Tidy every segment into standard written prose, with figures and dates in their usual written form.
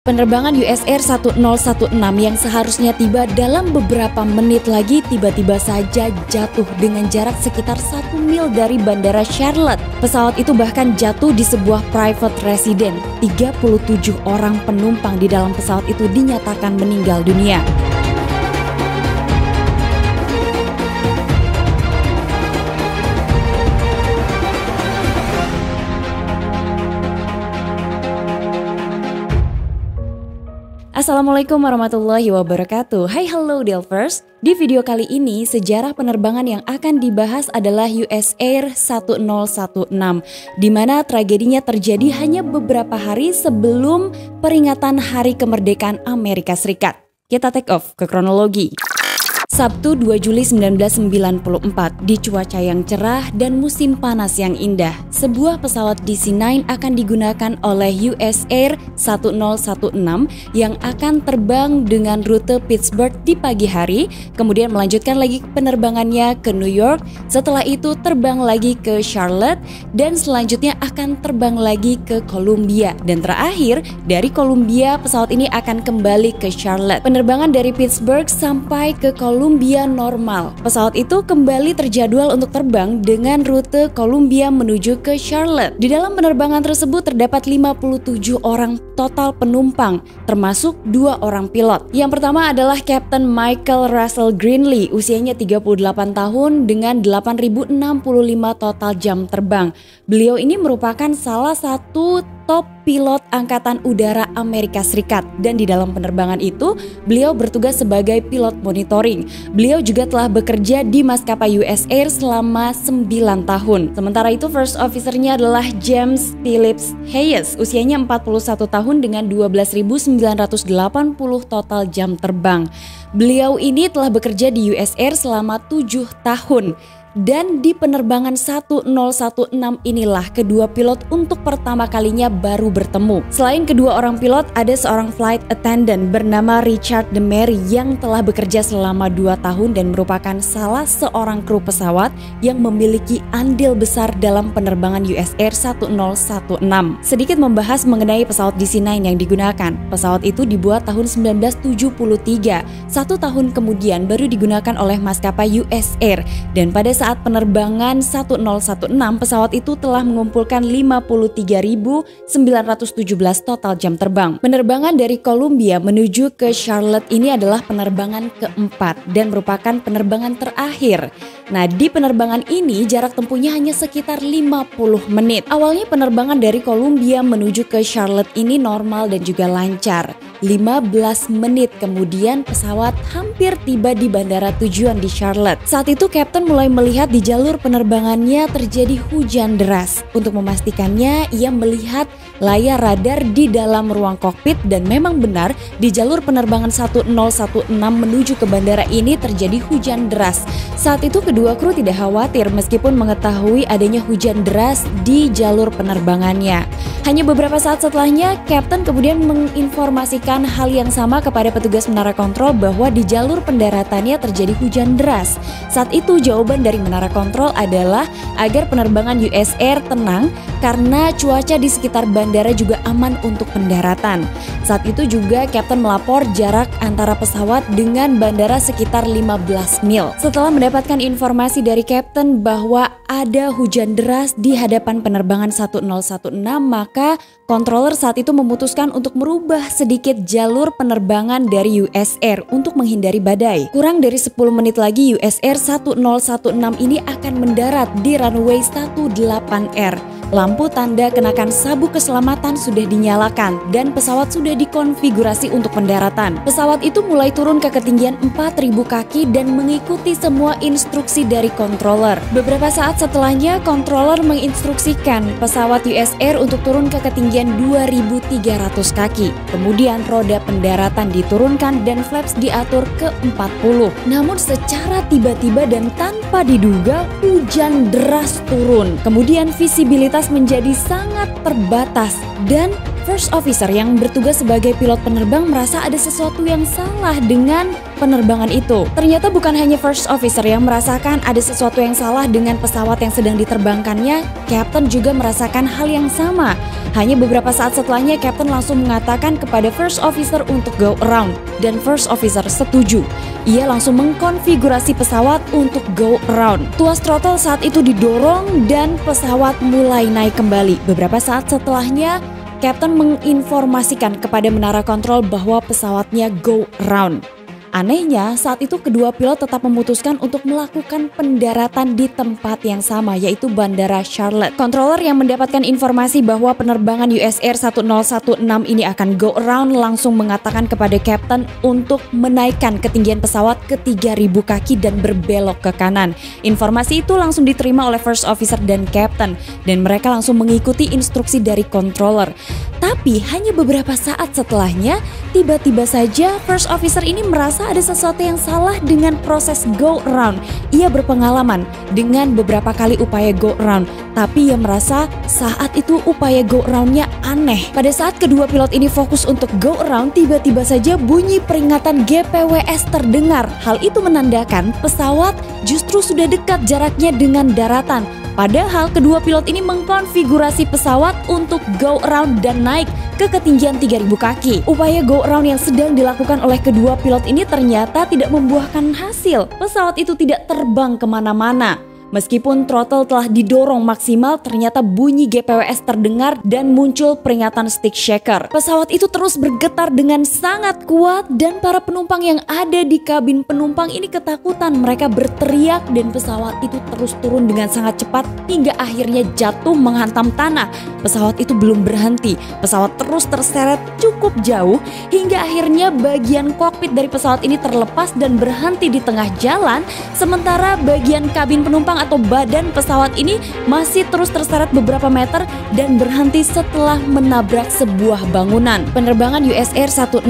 Penerbangan US Air 1016 yang seharusnya tiba dalam beberapa menit lagi tiba-tiba saja jatuh dengan jarak sekitar 1 mil dari Bandara Charlotte. Pesawat itu bahkan jatuh di sebuah private residence. 37 orang penumpang di dalam pesawat itu dinyatakan meninggal dunia. Assalamualaikum warahmatullahi wabarakatuh. Hai hello Delvers. Di video kali ini sejarah penerbangan yang akan dibahas adalah US Air 1016, di mana tragedinya terjadi hanya beberapa hari sebelum peringatan Hari Kemerdekaan Amerika Serikat. Kita take off ke kronologi. Sabtu 2 Juli 1994, di cuaca yang cerah dan musim panas yang indah, sebuah pesawat DC-9 akan digunakan oleh US Air 1016 yang akan terbang dengan rute Pittsburgh di pagi hari, kemudian melanjutkan lagi penerbangannya ke New York, setelah itu terbang lagi ke Charlotte, dan selanjutnya akan terbang lagi ke Columbia, dan terakhir dari Columbia pesawat ini akan kembali ke Charlotte. Penerbangan dari Pittsburgh sampai ke Columbia normal. Pesawat itu kembali terjadwal untuk terbang dengan rute Columbia menuju ke Charlotte. Di dalam penerbangan tersebut terdapat 57 orang total penumpang, termasuk 2 orang pilot. Yang pertama adalah Captain Michael Russell Greenlee, usianya 38 tahun dengan 8.065 total jam terbang. Beliau ini merupakan salah satu top pilot Angkatan Udara Amerika Serikat, dan di dalam penerbangan itu beliau bertugas sebagai pilot monitoring. Beliau juga telah bekerja di maskapai US Air selama 9 tahun. Sementara itu first officer-nya adalah James Phillips Hayes, usianya 41 tahun dengan 12.980 total jam terbang. Beliau ini telah bekerja di US Air selama 7 tahun. Dan di penerbangan 1016 inilah kedua pilot untuk pertama kalinya baru bertemu. Selain kedua orang pilot, ada seorang flight attendant bernama Richard DeMary yang telah bekerja selama 2 tahun dan merupakan salah seorang kru pesawat yang memiliki andil besar dalam penerbangan US Air 1016. Sedikit membahas mengenai pesawat DC-9 yang digunakan. Pesawat itu dibuat tahun 1973. 1 tahun kemudian baru digunakan oleh maskapai US Air, dan pada saat penerbangan 1016, pesawat itu telah mengumpulkan 53.917 total jam terbang. Penerbangan dari Columbia menuju ke Charlotte ini adalah penerbangan keempat dan merupakan penerbangan terakhir. Nah, di penerbangan ini jarak tempuhnya hanya sekitar 50 menit. Awalnya penerbangan dari Columbia menuju ke Charlotte ini normal dan juga lancar. 15 menit kemudian pesawat hampir tiba di bandara tujuan di Charlotte. Saat itu Kapten mulai melihat di jalur penerbangannya terjadi hujan deras. Untuk memastikannya, ia melihat layar radar di dalam ruang kokpit, dan memang benar di jalur penerbangan 1016 menuju ke bandara ini terjadi hujan deras. Saat itu kedua kru tidak khawatir meskipun mengetahui adanya hujan deras di jalur penerbangannya. Hanya beberapa saat setelahnya, Kapten kemudian menginformasikan hal yang sama kepada petugas menara kontrol bahwa di jalur pendaratannya terjadi hujan deras. Saat itu jawaban dari menara kontrol adalah agar penerbangan US Air tenang karena cuaca di sekitar bandara juga aman untuk pendaratan. Saat itu juga Kapten melapor jarak antara pesawat dengan bandara sekitar 15 mil. Setelah mendapatkan informasi dari Kapten bahwa ada hujan deras di hadapan penerbangan 1016, maka controller saat itu memutuskan untuk merubah sedikit jalur penerbangan dari US Air untuk menghindari badai. Kurang dari 10 menit lagi US Air 1016 ini akan mendarat di runway 18R. Lampu tanda kenakan sabuk keselamatan sudah dinyalakan dan pesawat sudah dikonfigurasi untuk pendaratan. Pesawat itu mulai turun ke ketinggian 4.000 kaki dan mengikuti semua instruksi dari controller. Beberapa saat setelahnya, controller menginstruksikan pesawat US Air untuk turun ke ketinggian 2.300 kaki. Kemudian roda pendaratan diturunkan dan flaps diatur ke 40. Namun secara tiba-tiba dan tanpa diduga, hujan deras turun. Kemudian visibilitas menjadi sangat terbatas dan first officer yang bertugas sebagai pilot penerbang merasa ada sesuatu yang salah dengan penerbangan itu. Ternyata bukan hanya first officer yang merasakan ada sesuatu yang salah dengan pesawat yang sedang diterbangkannya, Kapten juga merasakan hal yang sama. Hanya beberapa saat setelahnya, Captain langsung mengatakan kepada First Officer untuk go around, dan First Officer setuju. Ia langsung mengkonfigurasi pesawat untuk go around. Tuas throttle saat itu didorong dan pesawat mulai naik kembali. Beberapa saat setelahnya, Captain menginformasikan kepada menara kontrol bahwa pesawatnya go around. Anehnya, saat itu kedua pilot tetap memutuskan untuk melakukan pendaratan di tempat yang sama, yaitu Bandara Charlotte. Controller yang mendapatkan informasi bahwa penerbangan US Air 1016 ini akan go around langsung mengatakan kepada Captain untuk menaikkan ketinggian pesawat ke 3.000 kaki dan berbelok ke kanan. Informasi itu langsung diterima oleh First Officer dan Captain, dan mereka langsung mengikuti instruksi dari controller. Tapi hanya beberapa saat setelahnya, tiba-tiba saja First Officer ini merasa ada sesuatu yang salah dengan proses go around. Ia berpengalaman dengan beberapa kali upaya go around, tapi ia merasa saat itu upaya go aroundnya aneh. Pada saat kedua pilot ini fokus untuk go around, tiba-tiba saja bunyi peringatan GPWS terdengar. Hal itu menandakan pesawat justru sudah dekat jaraknya dengan daratan. Padahal kedua pilot ini mengkonfigurasi pesawat untuk go around dan naik ke ketinggian 3.000 kaki. Upaya go around yang sedang dilakukan oleh kedua pilot ini ternyata tidak membuahkan hasil. Pesawat itu tidak terbang kemana-mana. Meskipun throttle telah didorong maksimal, ternyata bunyi GPWS terdengar dan muncul peringatan stick shaker. Pesawat itu terus bergetar dengan sangat kuat dan para penumpang yang ada di kabin penumpang ini ketakutan. Mereka berteriak dan pesawat itu terus turun dengan sangat cepat hingga akhirnya jatuh menghantam tanah. Pesawat itu belum berhenti. Pesawat terus terseret cukup jauh hingga akhirnya bagian kokpit dari pesawat ini terlepas dan berhenti di tengah jalan, sementara bagian kabin penumpang atau badan pesawat ini masih terus terseret beberapa meter dan berhenti setelah menabrak sebuah bangunan. Penerbangan US Air 1016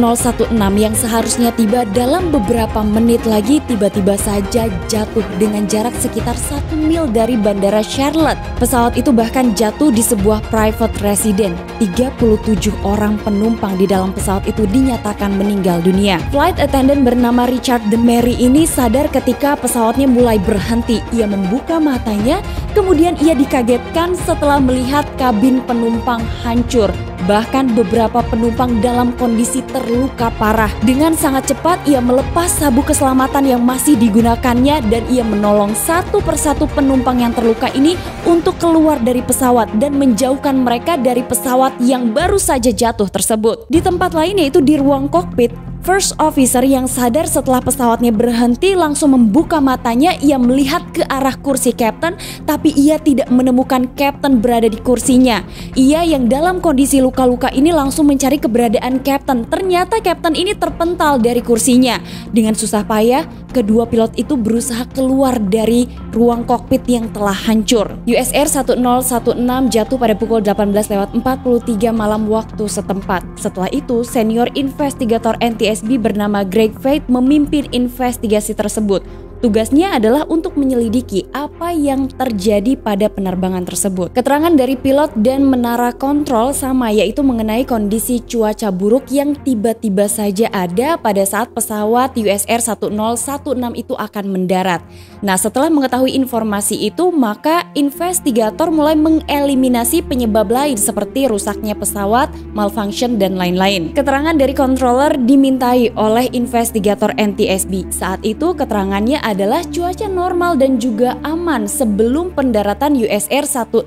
yang seharusnya tiba dalam beberapa menit lagi tiba-tiba saja jatuh dengan jarak sekitar 1 mil dari Bandara Charlotte. Pesawat itu bahkan jatuh di sebuah private residence. 37 orang penumpang di dalam pesawat itu dinyatakan meninggal dunia. Flight attendant bernama Richard Demery ini sadar ketika pesawatnya mulai berhenti. Ia membuka matanya, kemudian ia dikagetkan setelah melihat kabin penumpang hancur. Bahkan beberapa penumpang dalam kondisi terluka parah. Dengan sangat cepat ia melepas sabuk keselamatan yang masih digunakannya dan ia menolong satu persatu penumpang yang terluka ini untuk keluar dari pesawat dan menjauhkan mereka dari pesawat yang baru saja jatuh tersebut. Di tempat lain, yaitu di ruang kokpit, First Officer yang sadar setelah pesawatnya berhenti langsung membuka matanya. Ia melihat ke arah kursi Captain, tapi ia tidak menemukan Captain berada di kursinya. Ia yang dalam kondisi luka-luka ini langsung mencari keberadaan Captain. Ternyata Captain ini terpental dari kursinya. Dengan susah payah, kedua pilot itu berusaha keluar dari ruang kokpit yang telah hancur. US Air 1016 jatuh pada pukul 18:43 malam waktu setempat. Setelah itu, senior investigator NTSB bernama Greg Faith memimpin investigasi tersebut. Tugasnya adalah untuk menyelidiki apa yang terjadi pada penerbangan tersebut. Keterangan dari pilot dan menara kontrol sama, yaitu mengenai kondisi cuaca buruk yang tiba-tiba saja ada pada saat pesawat US Air 1016 itu akan mendarat. Nah, setelah mengetahui informasi itu, maka investigator mulai mengeliminasi penyebab lain seperti rusaknya pesawat, malfunction, dan lain-lain. Keterangan dari controller dimintai oleh investigator NTSB. Saat itu keterangannya adalah cuaca normal dan juga aman sebelum pendaratan US Air 1016.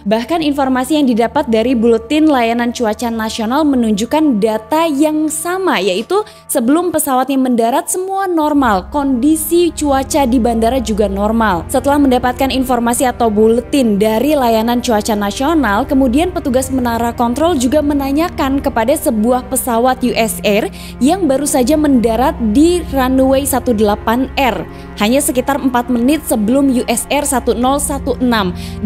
Bahkan informasi yang didapat dari Buletin Layanan Cuaca Nasional menunjukkan data yang sama, yaitu sebelum pesawatnya mendarat semua normal, kondisi cuaca di bandara juga normal. Setelah mendapatkan informasi atau buletin dari Layanan Cuaca Nasional, kemudian petugas menara kontrol juga menanyakan kepada sebuah pesawat US Air yang baru saja mendarat di runway 18R hanya sekitar 4 menit sebelum US Air 1016,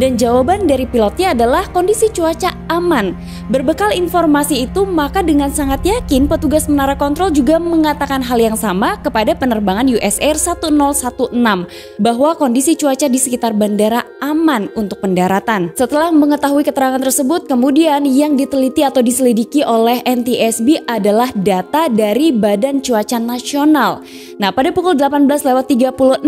dan jawaban dari pilotnya adalah kondisi cuaca aman. Berbekal informasi itu, maka dengan sangat yakin petugas menara kontrol juga mengatakan hal yang sama kepada penerbangan US Air 1016 bahwa kondisi cuaca di sekitar bandara aman untuk pendaratan. Setelah mengetahui keterangan tersebut, kemudian yang diteliti atau diselidiki oleh NTSB adalah data dari Badan Cuaca Nasional. Nah, pada pukul 18.36,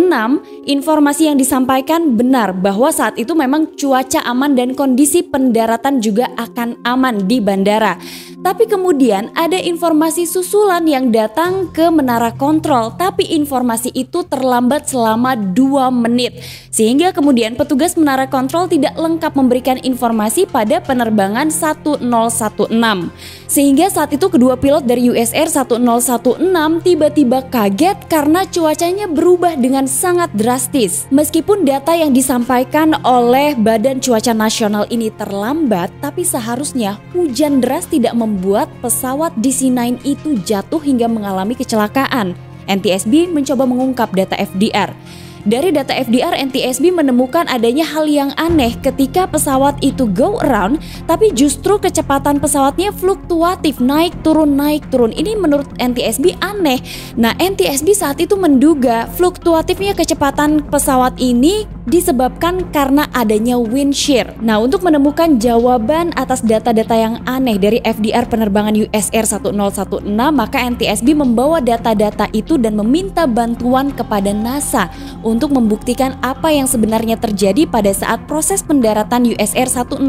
informasi yang disampaikan benar bahwa saat itu memang cuaca aman dan kondisi pendaratan juga akan aman di bandara. Tapi kemudian ada informasi susulan yang datang ke menara kontrol, tapi informasi itu terlambat selama 2 menit. Sehingga kemudian petugas menara kontrol tidak lengkap memberikan informasi pada penerbangan 1016. Sehingga saat itu kedua pilot dari US Air 1016 tiba-tiba kaget karena cuacanya berubah dengan sangat drastis. Meskipun data yang disampaikan oleh Badan Cuaca Nasional ini terlambat, tapi seharusnya hujan deras tidak membuat pesawat DC-9 itu jatuh hingga mengalami kecelakaan. NTSB mencoba mengungkap data FDR. Dari data FDR, NTSB menemukan adanya hal yang aneh ketika pesawat itu go around, tapi justru kecepatan pesawatnya fluktuatif, naik turun. Ini menurut NTSB aneh. Nah, NTSB saat itu menduga fluktuatifnya kecepatan pesawat ini disebabkan karena adanya wind shear. Nah, untuk menemukan jawaban atas data-data yang aneh dari FDR penerbangan US Air 1016, maka NTSB membawa data-data itu dan meminta bantuan kepada NASA untuk membuktikan apa yang sebenarnya terjadi pada saat proses pendaratan US Air 1016.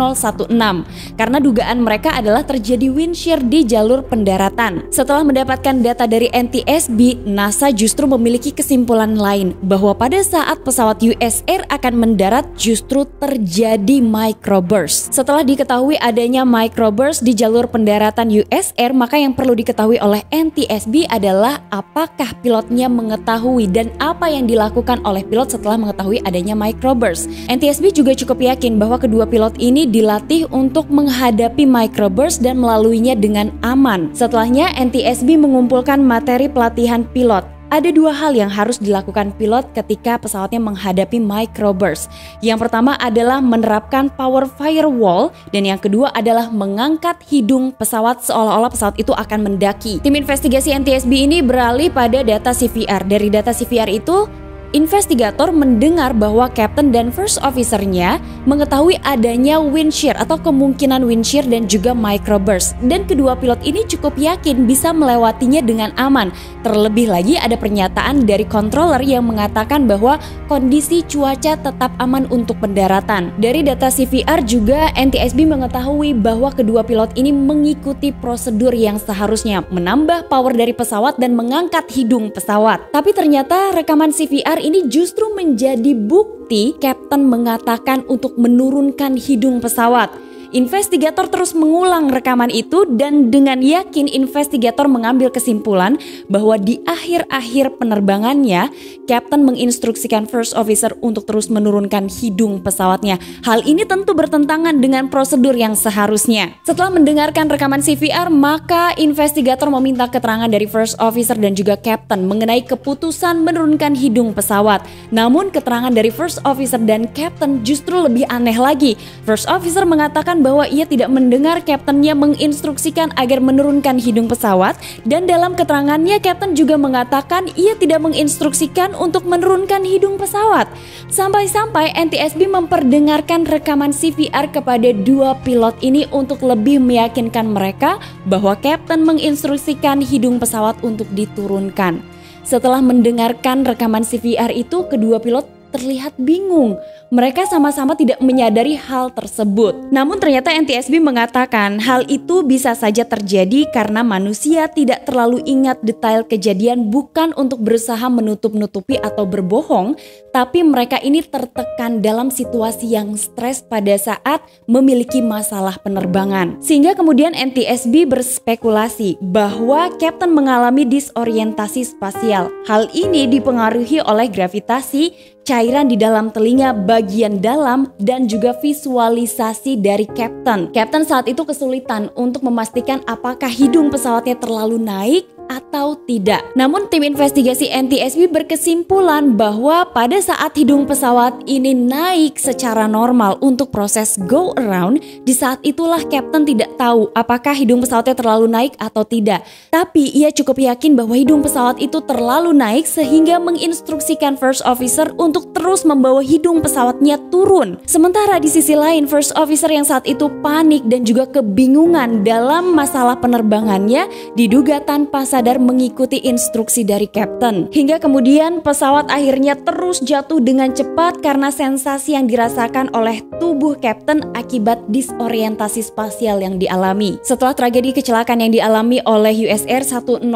Karena dugaan mereka adalah terjadi wind shear di jalur pendaratan. Setelah mendapatkan data dari NTSB, NASA justru memiliki kesimpulan lain bahwa pada saat pesawat US Air akan mendarat justru terjadi microburst. Setelah diketahui adanya microburst di jalur pendaratan US Air, maka yang perlu diketahui oleh NTSB adalah apakah pilotnya mengetahui dan apa yang dilakukan oleh pilot setelah mengetahui adanya microburst. NTSB juga cukup yakin bahwa kedua pilot ini dilatih untuk menghadapi microburst dan melaluinya dengan aman. Setelahnya, NTSB mengumpulkan materi pelatihan pilot. Ada 2 hal yang harus dilakukan pilot ketika pesawatnya menghadapi microburst. Yang pertama adalah menerapkan power firewall, dan yang kedua adalah mengangkat hidung pesawat seolah-olah pesawat itu akan mendaki. Tim investigasi NTSB ini beralih pada data CVR. Dari data CVR itu, investigator mendengar bahwa kapten dan first officer-nya mengetahui adanya wind shear atau kemungkinan wind shear dan juga microburst, dan kedua pilot ini cukup yakin bisa melewatinya dengan aman. Terlebih lagi ada pernyataan dari controller yang mengatakan bahwa kondisi cuaca tetap aman untuk pendaratan. Dari data CVR juga NTSB mengetahui bahwa kedua pilot ini mengikuti prosedur yang seharusnya, menambah power dari pesawat dan mengangkat hidung pesawat. Tapi ternyata rekaman CVR ini justru menjadi bukti kapten mengatakan untuk menurunkan hidung pesawat. Investigator terus mengulang rekaman itu dan dengan yakin investigator mengambil kesimpulan bahwa di akhir-akhir penerbangannya kapten menginstruksikan first officer untuk terus menurunkan hidung pesawatnya. Hal ini tentu bertentangan dengan prosedur yang seharusnya. Setelah mendengarkan rekaman CVR, maka investigator meminta keterangan dari first officer dan juga kapten mengenai keputusan menurunkan hidung pesawat. Namun keterangan dari first officer dan kapten justru lebih aneh lagi. First officer mengatakan bahwa ia tidak mendengar kaptennya menginstruksikan agar menurunkan hidung pesawat, dan dalam keterangannya kapten juga mengatakan ia tidak menginstruksikan untuk menurunkan hidung pesawat. Sampai-sampai NTSB memperdengarkan rekaman CVR kepada 2 pilot ini untuk lebih meyakinkan mereka bahwa kapten menginstruksikan hidung pesawat untuk diturunkan. Setelah mendengarkan rekaman CVR itu, kedua pilot terlihat bingung. Mereka sama-sama tidak menyadari hal tersebut. Namun ternyata NTSB mengatakan hal itu bisa saja terjadi karena manusia tidak terlalu ingat detail kejadian, bukan untuk berusaha menutup-nutupi atau berbohong, tapi mereka ini tertekan dalam situasi yang stres pada saat memiliki masalah penerbangan. Sehingga kemudian NTSB berspekulasi bahwa kapten mengalami disorientasi spasial. Hal ini dipengaruhi oleh gravitasi, cairan di dalam telinga bagian dalam, dan juga visualisasi dari kapten. Kapten saat itu kesulitan untuk memastikan apakah hidung pesawatnya terlalu naik atau tidak. Namun tim investigasi NTSB berkesimpulan bahwa pada saat hidung pesawat ini naik secara normal untuk proses go around, di saat itulah kapten tidak tahu apakah hidung pesawatnya terlalu naik atau tidak. Tapi ia cukup yakin bahwa hidung pesawat itu terlalu naik sehingga menginstruksikan first officer untuk terus membawa hidung pesawatnya turun. Sementara di sisi lain, first officer yang saat itu panik dan juga kebingungan dalam masalah penerbangannya diduga tanpa sadar sadar mengikuti instruksi dari kapten. Hingga kemudian pesawat akhirnya terus jatuh dengan cepat karena sensasi yang dirasakan oleh tubuh kapten akibat disorientasi spasial yang dialami. Setelah tragedi kecelakaan yang dialami oleh US Air 1016,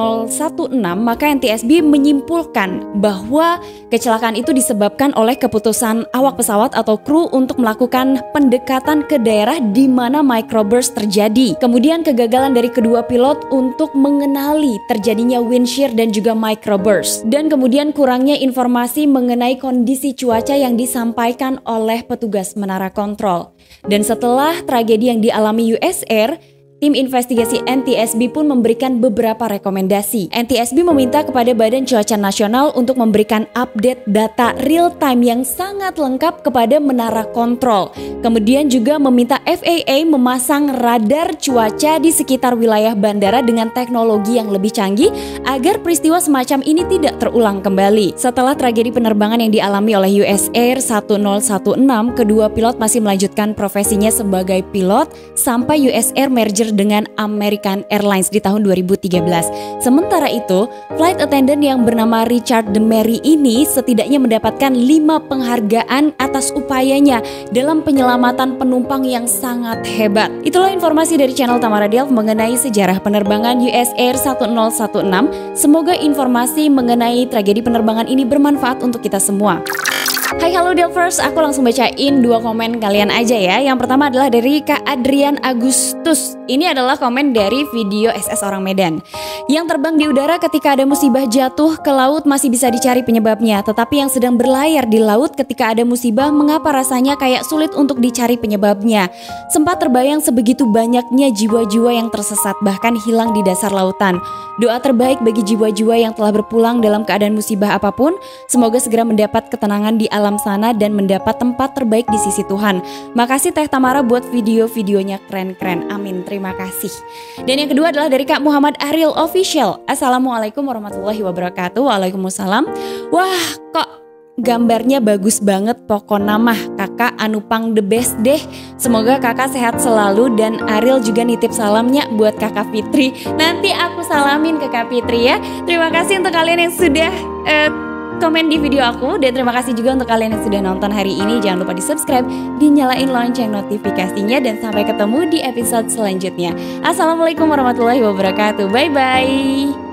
maka NTSB menyimpulkan bahwa kecelakaan itu disebabkan oleh keputusan awak pesawat atau kru untuk melakukan pendekatan ke daerah di mana microburst terjadi. Kemudian kegagalan dari kedua pilot untuk mengenali terjadinya wind shear dan juga microburst. Dan kemudian kurangnya informasi mengenai kondisi cuaca yang disampaikan oleh petugas menara kontrol. Dan setelah tragedi yang dialami US Air, tim investigasi NTSB pun memberikan beberapa rekomendasi. NTSB meminta kepada Badan Cuaca Nasional untuk memberikan update data real time yang sangat lengkap kepada menara kontrol. Kemudian juga meminta FAA memasang radar cuaca di sekitar wilayah bandara dengan teknologi yang lebih canggih agar peristiwa semacam ini tidak terulang kembali. Setelah tragedi penerbangan yang dialami oleh US Air 1016, kedua pilot masih melanjutkan profesinya sebagai pilot sampai US Air merger dengan American Airlines di tahun 2013. Sementara itu, flight attendant yang bernama Richard Demery ini setidaknya mendapatkan 5 penghargaan atas upayanya dalam penyelamatan penumpang yang sangat hebat. Itulah informasi dari channel Tamara Delf mengenai sejarah penerbangan US Air 1016. Semoga informasi mengenai tragedi penerbangan ini bermanfaat untuk kita semua. Hai halo Delvers, aku langsung bacain 2 komen kalian aja ya. Yang pertama adalah dari Kak Adrian Agustus. Ini adalah komen dari video SS Orang Medan. Yang terbang di udara ketika ada musibah jatuh ke laut masih bisa dicari penyebabnya. Tetapi yang sedang berlayar di laut ketika ada musibah, mengapa rasanya kayak sulit untuk dicari penyebabnya? Sempat terbayang sebegitu banyaknya jiwa-jiwa yang tersesat bahkan hilang di dasar lautan. Doa terbaik bagi jiwa-jiwa yang telah berpulang dalam keadaan musibah apapun, semoga segera mendapat ketenangan di alam sana dan mendapat tempat terbaik di sisi Tuhan. Makasih Teh Tamara buat video-videonya keren-keren. Amin, terima kasih. Dan yang kedua adalah dari Kak Muhammad Ariel Official. Assalamualaikum warahmatullahi wabarakatuh. Waalaikumsalam. Wah, kok gambarnya bagus banget, pokoknya mah kakak Anupang the best deh. Semoga kakak sehat selalu dan Ariel juga nitip salamnya buat kakak Fitri. Nanti aku salamin ke Kak Fitri ya. Terima kasih untuk kalian yang sudah komen di video aku, dan terima kasih juga untuk kalian yang sudah nonton hari ini. Jangan lupa di subscribe, dinyalain lonceng notifikasinya, dan sampai ketemu di episode selanjutnya. Assalamualaikum warahmatullahi wabarakatuh. Bye bye.